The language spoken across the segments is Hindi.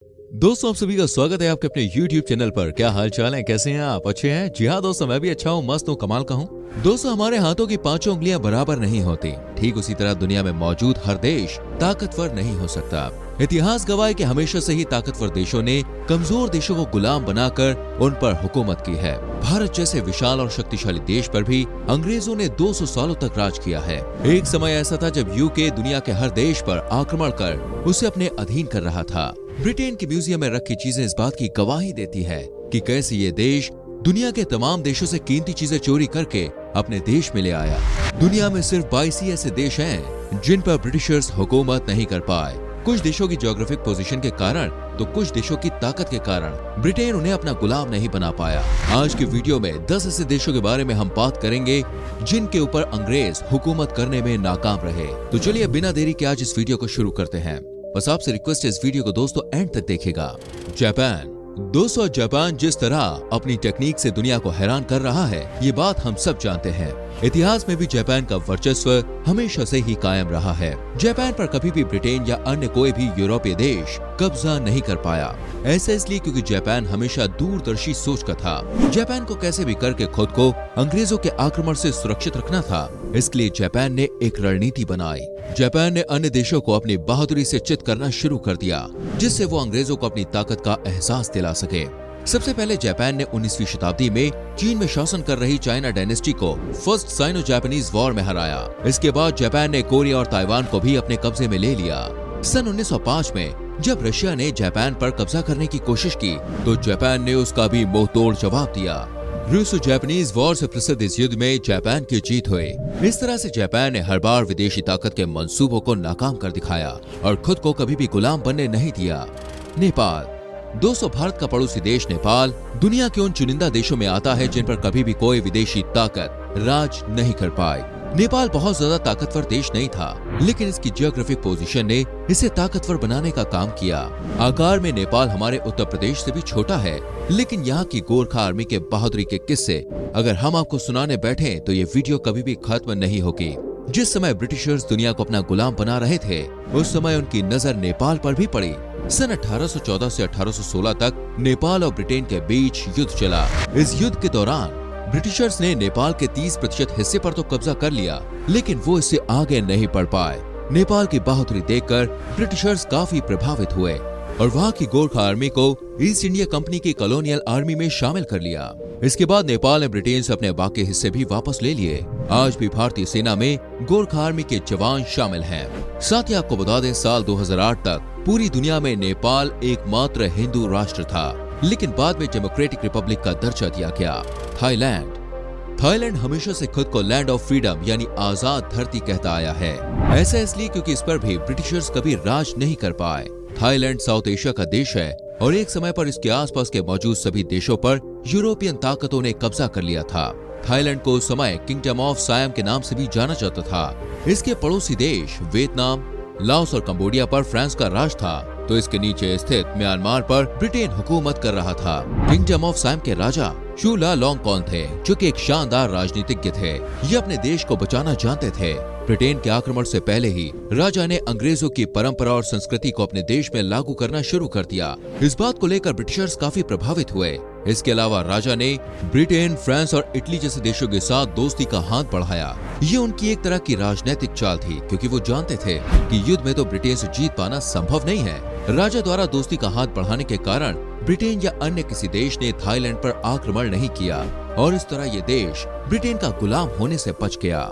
दोस्तों आप सभी का स्वागत है आपके अपने YouTube चैनल पर। क्या हाल चाल है, कैसे हैं आप? अच्छे हैं? जी हाँ दोस्तों, मैं भी अच्छा हूँ, मस्त हूँ, कमाल का हूँ। दोस्तों हमारे हाथों की पांचों उंगलियां बराबर नहीं होती, ठीक उसी तरह दुनिया में मौजूद हर देश ताकतवर नहीं हो सकता। इतिहास गवाह है कि हमेशा से ही ताकतवर देशों ने कमजोर देशों को गुलाम बनाकर उन पर हुकूमत की है। भारत जैसे विशाल और शक्तिशाली देश पर भी अंग्रेजों ने 200 सालों तक राज किया है। एक समय ऐसा था जब यूके दुनिया के हर देश पर आक्रमण कर उसे अपने अधीन कर रहा था। ब्रिटेन के म्यूजियम में रखी चीजें इस बात की गवाही देती है कि कैसे ये देश दुनिया के तमाम देशों से कीमती चीजें चोरी करके अपने देश में ले आया। दुनिया में सिर्फ 22 ही ऐसे देश हैं जिन पर ब्रिटिशर्स हुकूमत नहीं कर पाए। कुछ देशों की ज्योग्राफिक पोजीशन के कारण तो कुछ देशों की ताकत के कारण ब्रिटेन उन्हें अपना गुलाम नहीं बना पाया। आज के वीडियो में 10 ऐसे देशों के बारे में हम बात करेंगे जिनके ऊपर अंग्रेज हुकूमत करने में नाकाम रहे। तो चलिए बिना देरी के आज इस वीडियो को शुरू करते हैं। बस आपसे रिक्वेस्ट है इस वीडियो को दोस्तों एंड तक देखिएगा। जापान। दोस्तों जापान जिस तरह अपनी टेक्निक से दुनिया को हैरान कर रहा है, ये बात हम सब जानते हैं। इतिहास में भी जापान का वर्चस्व हमेशा से ही कायम रहा है। जापान पर कभी भी ब्रिटेन या अन्य कोई भी यूरोपीय देश कब्जा नहीं कर पाया। ऐसा इसलिए क्योंकि जापान हमेशा दूरदर्शी सोच का था। जापान को कैसे भी करके खुद को अंग्रेजों के आक्रमण से सुरक्षित रखना था, इसके लिए जापान ने एक रणनीति बनाई। जापान ने अन्य देशों को अपनी बहादुरी से चित करना शुरू कर दिया, जिससे वो अंग्रेजों को अपनी ताकत का एहसास दिला सके। सबसे पहले जापान ने 19वीं शताब्दी में चीन में शासन कर रही चाइना डायनेस्टी को फर्स्ट साइनो जापानीज वॉर में हराया। इसके बाद जापान ने कोरिया और ताइवान को भी अपने कब्जे में ले लिया। सन 1905 में जब रशिया ने जापान पर कब्जा करने की कोशिश की तो जापान ने उसका भी मुंहतोड़ जवाब दिया। रूसो जापानीज वॉर से प्रसिद्ध इस युद्ध में जापान की जीत हुई। इस तरह से जापान ने हर बार विदेशी ताकत के मंसूबों को नाकाम कर दिखाया और खुद को कभी भी गुलाम बनने नहीं दिया। नेपाल। दोस्तों भारत का पड़ोसी देश नेपाल दुनिया के उन चुनिंदा देशों में आता है जिन पर कभी भी कोई विदेशी ताकत राज नहीं कर पाई। नेपाल बहुत ज्यादा ताकतवर देश नहीं था, लेकिन इसकी जियोग्राफिक पोजीशन ने इसे ताकतवर बनाने का काम किया। आकार में नेपाल हमारे उत्तर प्रदेश से भी छोटा है, लेकिन यहाँ की गोरखा आर्मी के बहादुरी के किस्से अगर हम आपको सुनाने बैठे तो ये वीडियो कभी भी खत्म नहीं होगी। जिस समय ब्रिटिशर्स दुनिया को अपना गुलाम बना रहे थे, उस समय उनकी नजर नेपाल पर भी पड़ी। सन 1814 से 1816 तक नेपाल और ब्रिटेन के बीच युद्ध चला। इस युद्ध के दौरान ब्रिटिशर्स ने नेपाल के 30% हिस्से पर तो कब्जा कर लिया, लेकिन वो इससे आगे नहीं बढ़ पाए। नेपाल की बहादुरी देखकर ब्रिटिशर्स काफी प्रभावित हुए और वहाँ की गोरखा आर्मी को ईस्ट इंडिया कंपनी की कॉलोनियल आर्मी में शामिल कर लिया। इसके बाद नेपाल ने ब्रिटेन से अपने बाकी हिस्से भी वापस ले लिए। आज भी भारतीय सेना में गोरखा आर्मी के जवान शामिल हैं। साथ ही आपको बता दें, साल 2008 तक पूरी दुनिया में नेपाल एकमात्र हिंदू राष्ट्र था, लेकिन बाद में डेमोक्रेटिक रिपब्लिक का दर्जा दिया गया। थाईलैंड। थाईलैंड हमेशा से खुद को लैंड ऑफ फ्रीडम यानी आजाद धरती कहता आया है। ऐसा इसलिए क्योंकि इस पर भी ब्रिटिशर्स कभी राज नहीं कर पाए। थाईलैंड साउथ एशिया का देश है और एक समय पर इसके आसपास के मौजूद सभी देशों पर यूरोपियन ताकतों ने कब्जा कर लिया था। थाईलैंड को उस समय किंगडम ऑफ सायम के नाम से भी जाना जाता था। इसके पड़ोसी देश वियतनाम, लाओस और कंबोडिया पर फ्रांस का राज था, तो इसके नीचे स्थित म्यांमार पर ब्रिटेन हुकूमत कर रहा था। किंगडम ऑफ सायम के राजा चू ला लोंगकोर्न थे, जो कि एक शानदार राजनीतिज्ञ थे। ये अपने देश को बचाना जानते थे। ब्रिटेन के आक्रमण से पहले ही राजा ने अंग्रेजों की परंपरा और संस्कृति को अपने देश में लागू करना शुरू कर दिया। इस बात को लेकर ब्रिटिशर्स काफी प्रभावित हुए। इसके अलावा राजा ने ब्रिटेन, फ्रांस और इटली जैसे देशों के साथ दोस्ती का हाथ बढ़ाया। ये उनकी एक तरह की राजनीतिक चाल थी, क्योंकि वो जानते थे कि युद्ध में तो ब्रिटेन से जीत पाना संभव नहीं है। राजा द्वारा दोस्ती का हाथ बढ़ाने के कारण ब्रिटेन या अन्य किसी देश ने थाईलैंड पर आक्रमण नहीं किया और इस तरह ये देश ब्रिटेन का गुलाम होने से बच गया।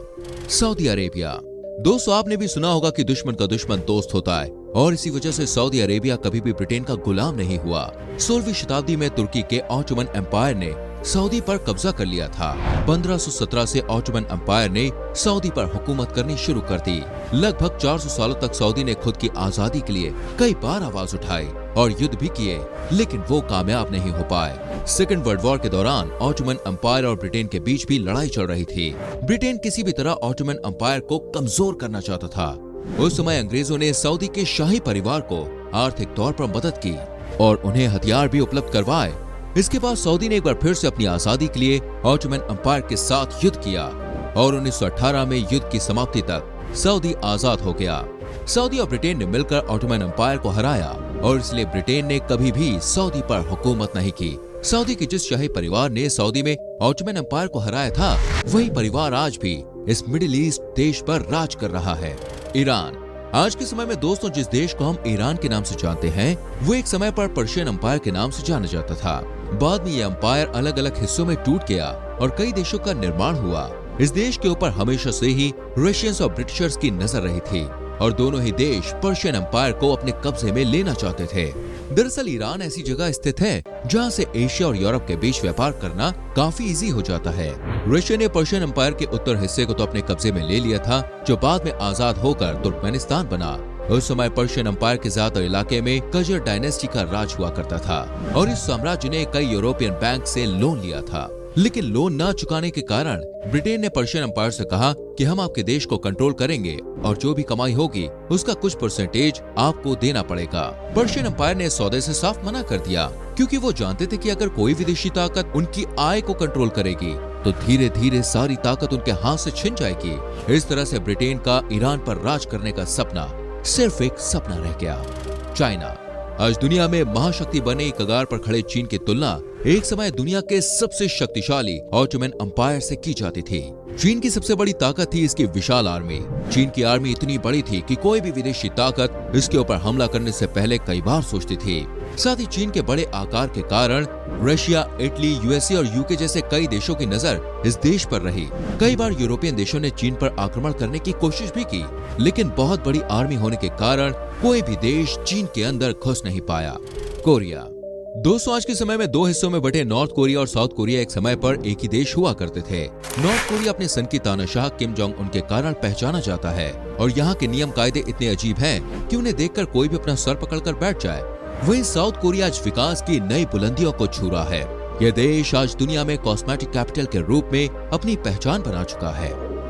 Saudi Arabia. दोस्तों आपने भी सुना होगा कि दुश्मन का दुश्मन दोस्त होता है और इसी वजह से सऊदी अरेबिया कभी भी ब्रिटेन का गुलाम नहीं हुआ। 16वीं शताब्दी में तुर्की के ऑटोमन एम्पायर ने सऊदी पर कब्जा कर लिया था। 1517 से ऑटोमन एम्पायर ने सऊदी पर हुकूमत करनी शुरू कर दी। लगभग 400 सालों तक सऊदी ने खुद की आजादी के लिए कई बार आवाज उठाई और युद्ध भी किए, लेकिन वो कामयाब नहीं हो पाए। सेकेंड वर्ल्ड वॉर के दौरान ऑटोमन एम्पायर और ब्रिटेन के बीच भी लड़ाई चल रही थी। ब्रिटेन किसी भी तरह ऑटोमन एम्पायर को कमजोर करना चाहता था। उस समय अंग्रेजों ने सऊदी के शाही परिवार को आर्थिक तौर पर मदद की और उन्हें हथियार भी उपलब्ध करवाए। इसके बाद सऊदी ने एक बार फिर से अपनी आजादी के लिए ऑटोमन एम्पायर के साथ युद्ध किया और 1918 में युद्ध की समाप्ति तक सऊदी आजाद हो गया। सऊदी और ब्रिटेन ने मिलकर ऑटोमन एम्पायर को हराया और इसलिए ब्रिटेन ने कभी भी सऊदी पर हुकूमत नहीं की। सऊदी के जिस शाही परिवार ने सऊदी में ऑटोमन एम्पायर को हराया था, वही परिवार आज भी इस मिडिल ईस्ट देश पर राज कर रहा है। ईरान। आज के समय में दोस्तों जिस देश को हम ईरान के नाम से जानते हैं, वो एक समय पर पर्शियन एम्पायर के नाम से जाना जाता था। बाद में ये एम्पायर अलग अलग हिस्सों में टूट गया और कई देशों का निर्माण हुआ। इस देश के ऊपर हमेशा से ही रशियंस और ब्रिटिशर्स की नजर रही थी और दोनों ही देश पर्शियन एम्पायर को अपने कब्जे में लेना चाहते थे। दरअसल ईरान ऐसी जगह स्थित है जहां से एशिया और यूरोप के बीच व्यापार करना काफी इजी हो जाता है। रशिया ने पर्शियन एम्पायर के उत्तर हिस्से को तो अपने कब्जे में ले लिया था, जो बाद में आजाद होकर तुर्कमेनिस्तान बना। उस समय पर्शियन एम्पायर के ज्यादातर इलाके में कजर डायनेस्टी का राज हुआ करता था और इस साम्राज्य ने कई यूरोपियन बैंक से लोन लिया था। लेकिन लोन न चुकाने के कारण ब्रिटेन ने पर्शियन एम्पायर से कहा कि हम आपके देश को कंट्रोल करेंगे और जो भी कमाई होगी उसका कुछ परसेंटेज आपको देना पड़ेगा। पर्शियन एम्पायर ने सौदे से साफ मना कर दिया, क्योंकि वो जानते थे कि अगर कोई विदेशी ताकत उनकी आय को कंट्रोल करेगी तो धीरे धीरे सारी ताकत उनके हाथ से छिन जाएगी। इस तरह से ब्रिटेन का ईरान पर राज करने का सपना सिर्फ एक सपना रह गया। चाइना। आज दुनिया में महाशक्ति बने कगार पर खड़े चीन की तुलना एक समय दुनिया के सबसे शक्तिशाली ऑटोमन एम्पायर से की जाती थी। चीन की सबसे बड़ी ताकत थी इसकी विशाल आर्मी। चीन की आर्मी इतनी बड़ी थी कि कोई भी विदेशी ताकत इसके ऊपर हमला करने से पहले कई बार सोचती थी। साथ ही चीन के बड़े आकार के कारण रशिया, इटली, यूएसए और यूके जैसे कई देशों की नजर इस देश पर रही। कई बार यूरोपियन देशों ने चीन पर आक्रमण करने की कोशिश भी की, लेकिन बहुत बड़ी आर्मी होने के कारण कोई भी देश चीन के अंदर घुस नहीं पाया। कोरिया। दोस्तों आज के समय में दो हिस्सों में बटे नॉर्थ कोरिया और साउथ कोरिया एक समय पर एक ही देश हुआ करते थे। नॉर्थ कोरिया अपने सन की तानाशाह किम जोंग उन के कारण पहचाना जाता है और यहाँ के नियम कायदे इतने अजीब हैं कि उन्हें देखकर कोई भी अपना सर पकड़कर बैठ जाए। वहीं साउथ कोरिया आज विकास की नई बुलंदियों को छू रहा है। यह देश आज दुनिया में कॉस्मेटिक कैपिटल के रूप में अपनी पहचान बना चुका है।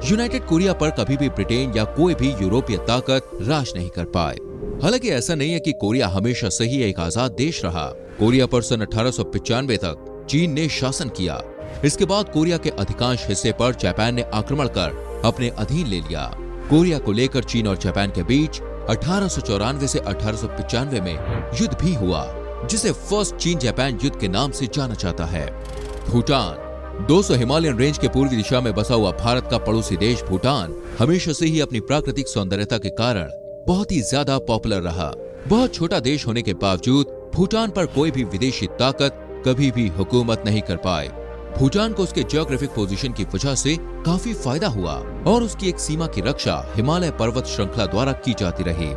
यूनाइटेड कोरिया पर कभी भी ब्रिटेन या कोई भी यूरोपीय ताकत राज नहीं कर पाए। हालांकि ऐसा नहीं है कि कोरिया हमेशा से ही एक आजाद देश रहा। कोरिया पर सन 1895 तक चीन ने शासन किया। इसके बाद कोरिया के अधिकांश हिस्से पर जापान ने आक्रमण कर अपने अधीन ले लिया। कोरिया को लेकर चीन और जापान के बीच 1894 से 1895 में युद्ध भी हुआ, जिसे फर्स्ट चीन जापान युद्ध के नाम से जाना जाता है। भूटान। 200 हिमालयन रेंज के पूर्वी दिशा में बसा हुआ भारत का पड़ोसी देश भूटान हमेशा से ही अपनी प्राकृतिक सौंदर्यता के कारण बहुत ही ज्यादा पॉपुलर रहा। बहुत छोटा देश होने के बावजूद भूटान पर कोई भी विदेशी ताकत कभी भी हुकूमत नहीं कर पाए। भूटान को उसके जियोग्राफिक पोजीशन की वजह से काफी फायदा हुआ और उसकी एक सीमा की रक्षा हिमालय पर्वत श्रृंखला द्वारा की जाती रही।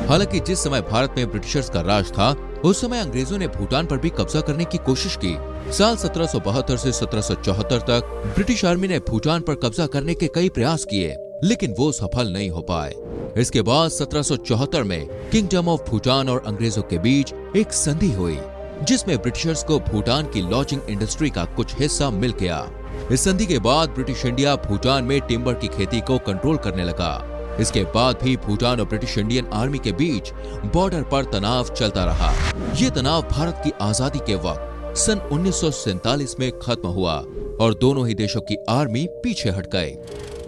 हालांकि जिस समय भारत में ब्रिटिशर्स का राज था, उस समय अंग्रेजों ने भूटान पर भी कब्जा करने की कोशिश की। साल 1772 से 1774 तक ब्रिटिश आर्मी ने भूटान पर कब्जा करने के कई प्रयास किए, लेकिन वो सफल नहीं हो पाए। इसके बाद 1774 में किंगडम ऑफ भूटान और अंग्रेजों के बीच एक संधि हुई, जिसमें ब्रिटिशर्स को भूटान की लॉजिंग इंडस्ट्री का कुछ हिस्सा मिल गया। इस संधि के बाद ब्रिटिश इंडिया भूटान में टिम्बर की खेती को कंट्रोल करने लगा। इसके बाद भी भूटान और ब्रिटिश इंडियन आर्मी के बीच बॉर्डर पर तनाव चलता रहा। ये तनाव भारत की आजादी के वक्त सन 1947 में खत्म हुआ और दोनों ही देशों की आर्मी पीछे हट गए।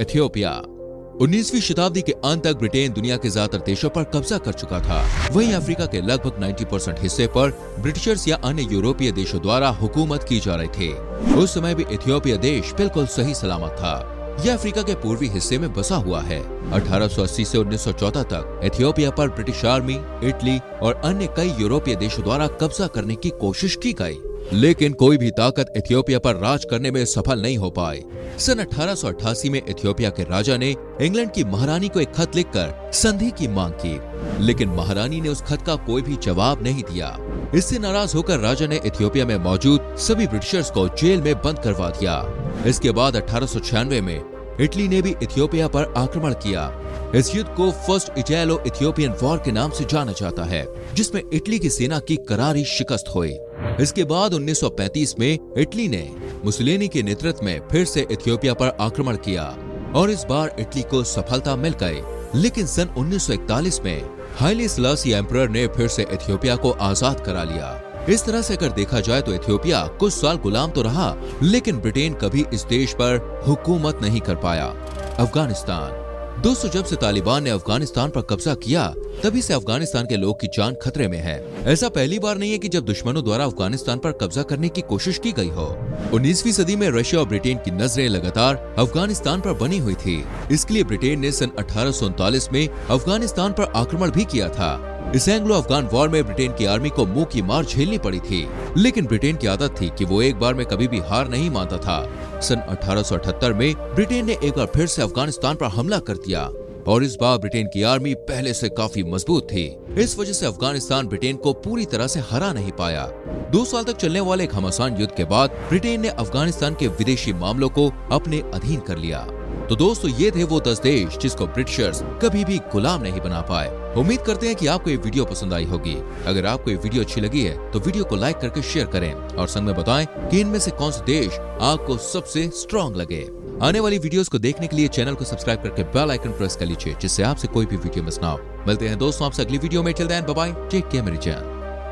इथियोपिया। 19वीं शताब्दी के अंत तक ब्रिटेन दुनिया के ज्यादातर देशों पर कब्जा कर चुका था। वहीं अफ्रीका के लगभग 90% हिस्से पर ब्रिटिशर्स या अन्य यूरोपीय देशों द्वारा हुकूमत की जा रही थी। उस समय भी इथियोपिया देश बिल्कुल सही सलामत था। यह अफ्रीका के पूर्वी हिस्से में बसा हुआ है। 1880 से 1914 तक इथियोपिया पर ब्रिटिश आर्मी, इटली और अन्य कई यूरोपीय देशों द्वारा कब्जा करने की कोशिश की गई, लेकिन कोई भी ताकत इथियोपिया पर राज करने में सफल नहीं हो पाई। सन 1888 में इथियोपिया के राजा ने इंग्लैंड की महारानी को एक खत लिखकर संधि की मांग की, लेकिन महारानी ने उस खत का कोई भी जवाब नहीं दिया। इससे नाराज होकर राजा ने इथियोपिया में मौजूद सभी ब्रिटिशर्स को जेल में बंद करवा दिया। इसके बाद 1896 में इटली ने भी इथियोपिया पर आक्रमण किया। इस युद्ध को फर्स्ट इटैलो इथियोपियन वॉर के नाम से जाना जाता है, जिसमें इटली की सेना की करारी शिकस्त हुई। इसके बाद 1935 में इटली ने मुसोलिनी के नेतृत्व में फिर से इथियोपिया पर आक्रमण किया और इस बार इटली को सफलता मिल गई। लेकिन सन 1941 में हाइले सेलासी एम्परर ने फिर से इथियोपिया को आजाद करा लिया। इस तरह से अगर देखा जाए तो इथियोपिया कुछ साल गुलाम तो रहा, लेकिन ब्रिटेन कभी इस देश पर हुकूमत नहीं कर पाया। अफगानिस्तान। दोस्तों, जब से तालिबान ने अफगानिस्तान पर कब्जा किया तभी से अफगानिस्तान के लोग की जान खतरे में है। ऐसा पहली बार नहीं है कि जब दुश्मनों द्वारा अफगानिस्तान पर कब्जा करने की कोशिश की गई हो। 19वीं सदी में रशिया और ब्रिटेन की नजरें लगातार अफगानिस्तान पर बनी हुई थी। इसके लिए ब्रिटेन ने सन 1839 में अफगानिस्तान पर आक्रमण भी किया था। इस एंग्लो अफगान वॉर में ब्रिटेन की आर्मी को मुंह की मार झेलनी पड़ी थी, लेकिन ब्रिटेन की आदत थी कि वो एक बार में कभी भी हार नहीं मानता था। सन 1878 में ब्रिटेन ने एक बार फिर से अफगानिस्तान पर हमला कर दिया और इस बार ब्रिटेन की आर्मी पहले से काफी मजबूत थी। इस वजह से अफगानिस्तान ब्रिटेन को पूरी तरह से हरा नहीं पाया। 2 साल तक चलने वाले एक घमासान युद्ध के बाद ब्रिटेन ने अफगानिस्तान के विदेशी मामलों को अपने अधीन कर लिया। तो दोस्तों, ये थे वो 10 देश जिसको ब्रिटिशर्स कभी भी गुलाम नहीं बना पाए। उम्मीद करते हैं कि आपको ये वीडियो पसंद आई होगी। अगर आपको ये वीडियो अच्छी लगी है तो वीडियो को लाइक करके शेयर करें और संग में बताएं कि इनमें से कौन सा देश आपको सबसे स्ट्रॉन्ग लगे। आने वाली वीडियोस को देखने के लिए चैनल को सब्सक्राइब करके बेल आइकन प्रेस कर लीजिए, जिससे आपसे कोई भी वीडियो मिस ना हो। मिलते हैं दोस्तों आपसे अगली वीडियो में। Till then bye bye, take care मेरी जान।